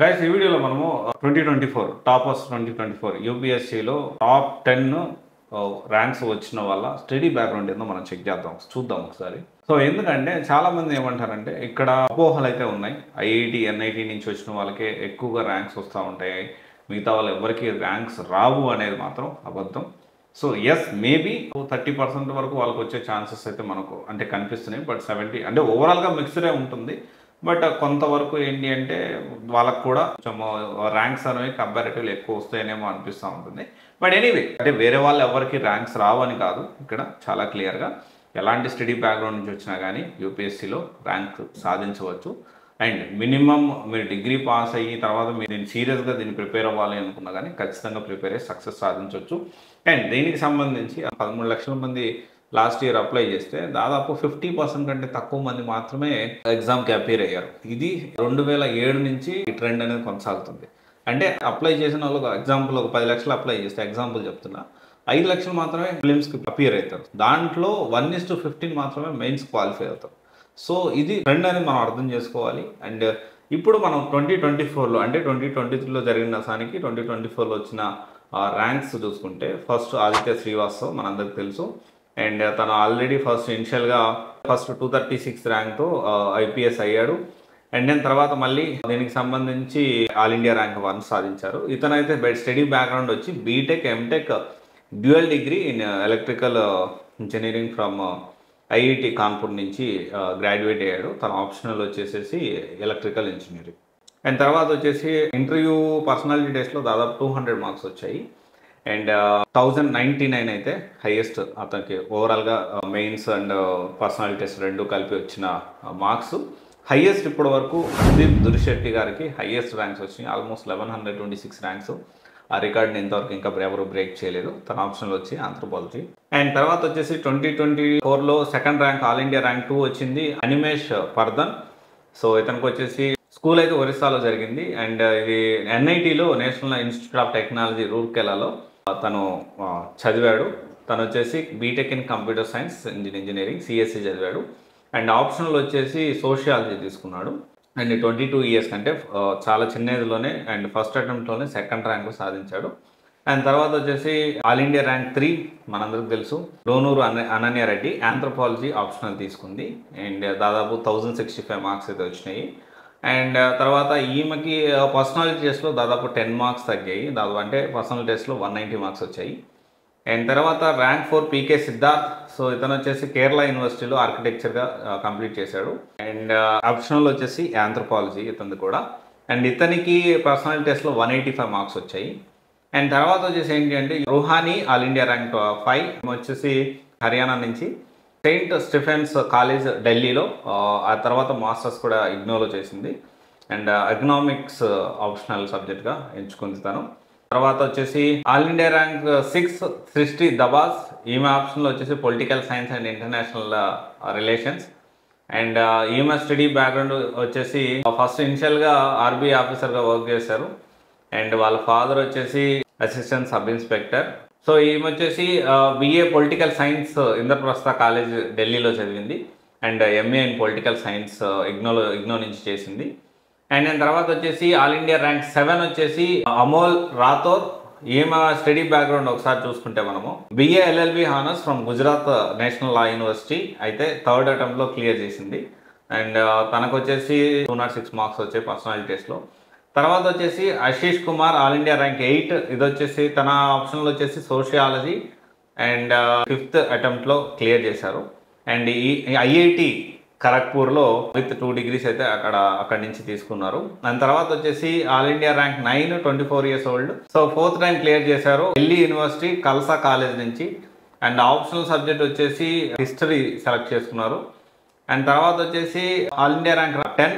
Guys ఈ వీడియోలో మనము 2024 టాపర్స్ 2024 యూపీఎస్సీలో టాప్ 10 ర్యాంక్స్ వచ్చిన వాళ్ళ స్టడీ బ్యాక్గ్రౌండ్ ఏందో మనం చెక్ చేద్దాం చూద్దాం ఒకసారి. సో ఎందుకంటే చాలా మంది ఏమంటారంటే ఇక్కడ అపోహలు అయితే ఉన్నాయి. ఐఐటి ఎన్ఐటి నుంచి వచ్చిన వాళ్ళకే ఎక్కువగా ర్యాంక్స్ వస్తూ ఉంటాయి, మిగతా వాళ్ళు ఎవరికి ర్యాంక్స్ రావు అనేది మాత్రం అబద్ధం. సో ఎస్ మేబీ 30% వరకు వాళ్ళకి వచ్చే ఛాన్సెస్ అయితే మనకు అంటే కనిపిస్తున్నాయి. బట్ 70 అంటే ఓవరాల్గా మిక్స్డే ఉంటుంది. బట్ కొంతవరకు ఏంటి అంటే వాళ్ళకు కూడా కొంచెం ర్యాంక్స్ అనేవి కంపారిటివ్లీ ఎక్కువ వస్తాయనేమో అనిపిస్తూ ఉంటుంది. బట్ ఎనీవే అంటే వేరే వాళ్ళు ఎవరికి ర్యాంక్స్ రావని కాదు, ఇక్కడ చాలా క్లియర్గా ఎలాంటి స్టడీ బ్యాక్గ్రౌండ్ నుంచి వచ్చినా కానీ యూపీఎస్సీలో ర్యాంక్ సాధించవచ్చు. అండ్ మినిమం మీరు డిగ్రీ పాస్ అయ్యి తర్వాత మీరు దీన్ని సీరియస్గా దీన్ని ప్రిపేర్ అవ్వాలి అనుకున్నా కానీ ఖచ్చితంగా ప్రిపేర్ అయ్యి సక్సెస్ సాధించవచ్చు. అండ్ దీనికి సంబంధించి 13 లక్షల మంది లాస్ట్ ఇయర్ అప్లై చేస్తే దాదాపు 50% కంటే తక్కువ మంది మాత్రమే ఎగ్జామ్కి అపీర్ అయ్యారు. ఇది 2007 నుంచి ఈ ట్రెండ్ అనేది కొనసాగుతుంది. అంటే అప్లై చేసిన వాళ్ళు ఎగ్జాంపుల్ ఒక 10 లక్షలు అప్లై చేస్తే ఎగ్జాంపుల్ చెప్తున్నా 5 లక్షలు మాత్రమే ఫిలిమ్స్కి అపీర్ అవుతారు. దాంట్లో 1:15 మాత్రమే మెయిన్స్ క్వాలిఫై అవుతారు. సో ఇది ట్రెండ్ అనేది మనం అర్థం చేసుకోవాలి. అండ్ ఇప్పుడు మనం 2024లో అంటే 2023లో జరిగిన దానికి 2024లో వచ్చిన ర్యాంక్స్ చూసుకుంటే ఫస్ట్ ఆదిత్య శ్రీవాస్తవ్ మనందరికి తెలుసు. అండ్ తను ఆల్రెడీ ఇనిషియల్గా 236 ర్యాంక్తో ఐపీఎస్ అయ్యాడు. అండ్ దెన్ తర్వాత మళ్ళీ దీనికి సంబంధించి ఆల్ ఇండియా ర్యాంక్ 1 సాధించారు. ఇతనైతే స్టడీ బ్యాక్గ్రౌండ్ వచ్చి B Tech M Tech dual degree in electrical engineering from IIT Kanpur నుంచి గ్రాడ్యుయేట్ అయ్యాడు. తన ఆప్షనల్ వచ్చేసేసి ఎలక్ట్రికల్ ఇంజనీరింగ్. అండ్ తర్వాత వచ్చేసి ఇంటర్వ్యూ పర్సనాలిటీ టెస్ట్లో దాదాపు 200 మార్క్స్ వచ్చాయి. అండ్ 1099 అయితే హైయెస్ట్ అతనికి ఓవరాల్గా మెయిన్స్ అండ్ పర్సనాలిటీ టెస్ట్ రెండు కలిపి వచ్చిన మార్క్స్. హైయెస్ట్ ఇప్పటి వరకు సందీప్ దురిశెట్టి గారికి హైయెస్ట్ ర్యాంక్స్ వచ్చినాయి, ఆల్మోస్ట్ 1126 ర్యాంక్స్. ఆ రికార్డ్ని ఇంతవరకు ఇంకా ఎవరు బ్రేక్ చేయలేదు. తన ఆప్షన్లో వచ్చి ఆంథ్రోపాలజీ. అండ్ తర్వాత వచ్చేసి 2024లో second rank all India rank 2 వచ్చింది అనిమేష్ పర్ధన్. సో ఇతనికి వచ్చేసి స్కూల్ అయితే ఒరిస్సాలో జరిగింది. అండ్ ఇది ఎన్ఐటీలో నేషనల్ ఇన్స్టిట్యూట్ ఆఫ్ టెక్నాలజీ రూర్కెలాలో తను చదివాడు. తను వచ్చేసి B Tech in computer science engineering CSC చదివాడు. అండ్ ఆప్షనల్ వచ్చేసి సోషియాలజీ తీసుకున్నాడు. అండ్ 22 ఇయర్స్ కంటే చాలా చిన్న ఏజ్లోనే అండ్ ఫస్ట్ అటెంప్ట్లోనే సెకండ్ ర్యాంక్ సాధించాడు. అండ్ తర్వాత వచ్చేసి ఆల్ ఇండియా ర్యాంక్ 3 మనందరికి తెలుసు డోనూరు అనన్య రెడ్డి ఆంథ్రోపాలజీ ఆప్షనల్ తీసుకుంది. అండ్ దాదాపు 1065 మార్క్స్ అయితే వచ్చినాయి. అండ్ తర్వాత ఈమెకి పర్సనాలిటీ టెస్ట్లో దాదాపు 10 మార్క్స్ తగ్గాయి. దాదాపు అంటే పర్సనల్ టెస్ట్లో 190 మార్క్స్ వచ్చాయి. అండ్ తర్వాత ర్యాంక్ 4 పీకే సిద్ధార్థ్. సో ఇతను వచ్చేసి కేరళ యూనివర్సిటీలో ఆర్కిటెక్చర్గా కంప్లీట్ చేశాడు. అండ్ ఆప్షనల్ వచ్చేసి ఆంథ్రోపాలజీ ఇతనిది కూడా. అండ్ ఇతనికి పర్సనల్ టెస్ట్లో 185 మార్క్స్ వచ్చాయి. అండ్ తర్వాత వచ్చేసి ఏంటి అంటే రుహానీ ఆల్ ఇండియా ర్యాంక్ 5 వచ్చేసి హర్యానా నుంచి సెయింట్ స్టీఫెన్స్ కాలేజ్ ఢిల్లీలో. ఆ తర్వాత మాస్టర్స్ కూడా ఇగ్నోలో చేసింది. అండ్ ఎకనామిక్స్ ఆప్షనల్ సబ్జెక్ట్గా ఎంచుకుంది తను. తర్వాత వచ్చేసి ఆల్ ఇండియా ర్యాంక్ 6 సృష్టి దబాస్. ఈమె ఆప్షన్లో వచ్చేసి political science and international relations. And ఈమె స్టడీ బ్యాక్గ్రౌండ్ వచ్చేసి ఫస్ట్ ఇనిషియల్గా ఆర్బీఐ ఆఫీసర్గా వర్క్ చేశారు. అండ్ వాళ్ళ ఫాదర్ వచ్చేసి అసిస్టెంట్ సబ్ ఇన్స్పెక్టర్. సో ఈమె వచ్చేసి BA political science Indraprastha college ఢిల్లీలో చదివింది. And MA in political science IGNOU నుంచి చేసింది. అండ్ దాని తర్వాత వచ్చేసి ఆల్ ఇండియా ర్యాంక్ 7 వచ్చేసి అమోల్ రాథోర్. ఈమె స్టడీ బ్యాక్గ్రౌండ్ ఒకసారి చూసుకుంటే మనము BA LLB honours from Gujarat national law university అయితే థర్డ్ అటెంప్ట్లో క్లియర్ చేసింది. అండ్ తనకు వచ్చేసి 206 మార్క్స్ వచ్చాయి పర్సనాలిటీ టెస్ట్లో. తర్వాత వచ్చేసి Ashish Kumar all India rank 8. ఇది వచ్చేసి తన ఆప్షన్లో వచ్చేసి సోషియాలజీ. అండ్ 5th అటెంప్ట్లో క్లియర్ చేశారు. అండ్ ఈ ఐఐటి ఖరగ్పూర్లో విత్ 2 డిగ్రీస్ అయితే అక్కడి నుంచి తీసుకున్నారు. దాని తర్వాత వచ్చేసి all India rank 9 24 years old. So 4th time clear చేశారు ఢిల్లీ యూనివర్సిటీ కల్సా కాలేజ్ నుంచి. అండ్ ఆప్షనల్ సబ్జెక్ట్ వచ్చేసి హిస్టరీ సెలెక్ట్ చేసుకున్నారు. అండ్ తర్వాత వచ్చేసి ఆల్ ఇండియా ర్యాంక్ 10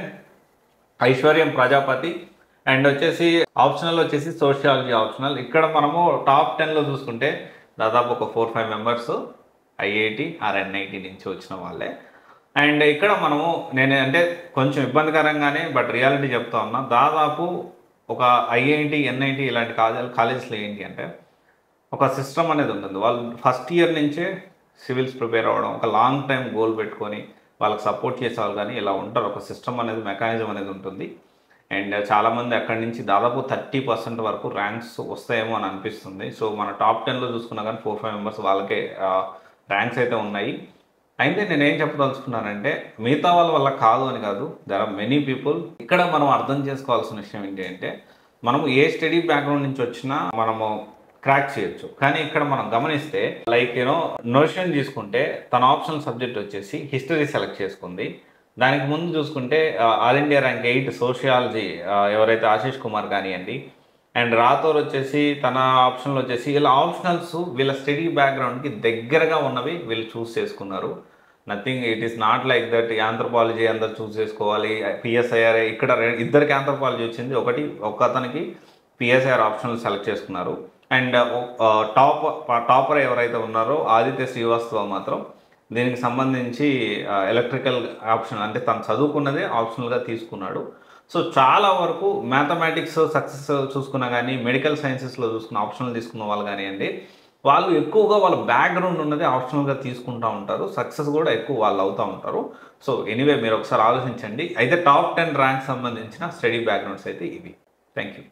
ఐశ్వర్యం ప్రజాపతి. అండ్ వచ్చేసి ఆప్షనల్ వచ్చేసి సోషియాలజీ ఆప్షనల్. ఇక్కడ మనము టాప్ 10లో చూసుకుంటే దాదాపు ఒక 4-5 మెంబర్స్ ఐఐటి ఆర్ ఎన్ఐటి నుంచి వచ్చిన వాళ్ళే. అండ్ ఇక్కడ మనము నేను అంటే కొంచెం ఇబ్బందికరంగానే బట్ రియాలిటీ చెప్తా ఉన్నా, దాదాపు ఒక ఐఐటి ఎన్ఐటి ఇలాంటి కాలేజెస్లో ఏంటి అంటే ఒక సిస్టమ్ అనేది ఉంటుంది. వాళ్ళు ఫస్ట్ ఇయర్ నుంచే సివిల్స్ ప్రిపేర్ అవ్వడం, ఒక లాంగ్ టైం గోల్ పెట్టుకొని వాళ్ళకి సపోర్ట్ చేసేవాళ్ళు కానీ ఇలా ఉంటారు. ఒక సిస్టమ్ అనేది మెకానిజం అనేది ఉంటుంది. అండ్ చాలామంది అక్కడి నుంచి దాదాపు 30% వరకు ర్యాంక్స్ వస్తాయేమో అని అనిపిస్తుంది. సో మన టాప్ 10లో చూసుకున్నా కానీ 4-5 మెంబర్స్ వాళ్ళకే ర్యాంక్స్ అయితే ఉన్నాయి. అయితే నేనేం చెప్పదలుచుకున్నానంటే మిగతా వాళ్ళ వల్ల కాదు అని కాదు, దెర్ ఆర్ మెనీ పీపుల్. ఇక్కడ మనం అర్థం చేసుకోవాల్సిన విషయం ఏంటి అంటే మనము ఏ స్టడీ బ్యాక్గ్రౌండ్ నుంచి వచ్చినా మనము క్రాక్ చేయొచ్చు. కానీ ఇక్కడ మనం గమనిస్తే లైక్ నోషన్ తీసుకుంటే తన ఆప్షనల్ సబ్జెక్ట్ వచ్చేసి హిస్టరీ సెలెక్ట్ చేసుకుంది. దానికి ముందు చూసుకుంటే ఆల్ ఇండియా ర్యాంక్ 8 సోషియాలజీ ఎవరైతే ఆశీష్ కుమార్ కానివ్వండి, అండ్ రాథోర్ వచ్చేసి తన ఆప్షన్లో వచ్చేసి ఇలా ఆప్షనల్స్ వీళ్ళ స్టడీ బ్యాక్గ్రౌండ్కి దగ్గరగా ఉన్నవి వీళ్ళు చూస్ చేసుకున్నారు. Nothing, it is not like that anthropology అందరు చూస్ చేసుకోవాలి. పిఎస్ఐఆర్ ఇక్కడ ఇద్దరికి ఆంథ్రోపాలజీ వచ్చింది, ఒక అతనికి పిఎస్ఐఆర్ ఆప్షనల్ సెలెక్ట్ చేసుకున్నారు. అండ్ టాపర్ ఎవరైతే ఉన్నారో ఆదిత్య శ్రీవాస్తవ మాత్రం దీనికి సంబంధించి ఎలక్ట్రికల్ ఆప్షన్ అంటే తను చదువుకున్నదే ఆప్షనల్గా తీసుకున్నాడు. సో చాలా వరకు మ్యాథమెటిక్స్ సక్సెస్ చూసుకున్నా కానీ మెడికల్ సైన్సెస్లో చూసుకున్న ఆప్షనల్ తీసుకున్న వాళ్ళు కానివ్వండి, వాళ్ళు ఎక్కువగా వాళ్ళ బ్యాక్గ్రౌండ్ ఉన్నది ఆప్షనల్గా తీసుకుంటూ ఉంటారు. సక్సెస్ కూడా ఎక్కువ వాళ్ళు అవుతూ ఉంటారు. సో ఎనీవే మీరు ఒకసారి ఆలోచించండి. అయితే టాప్ 10 ర్యాంక్ సంబంధించిన స్టడీ బ్యాక్గ్రౌండ్స్ అయితే ఇవి. Thank you.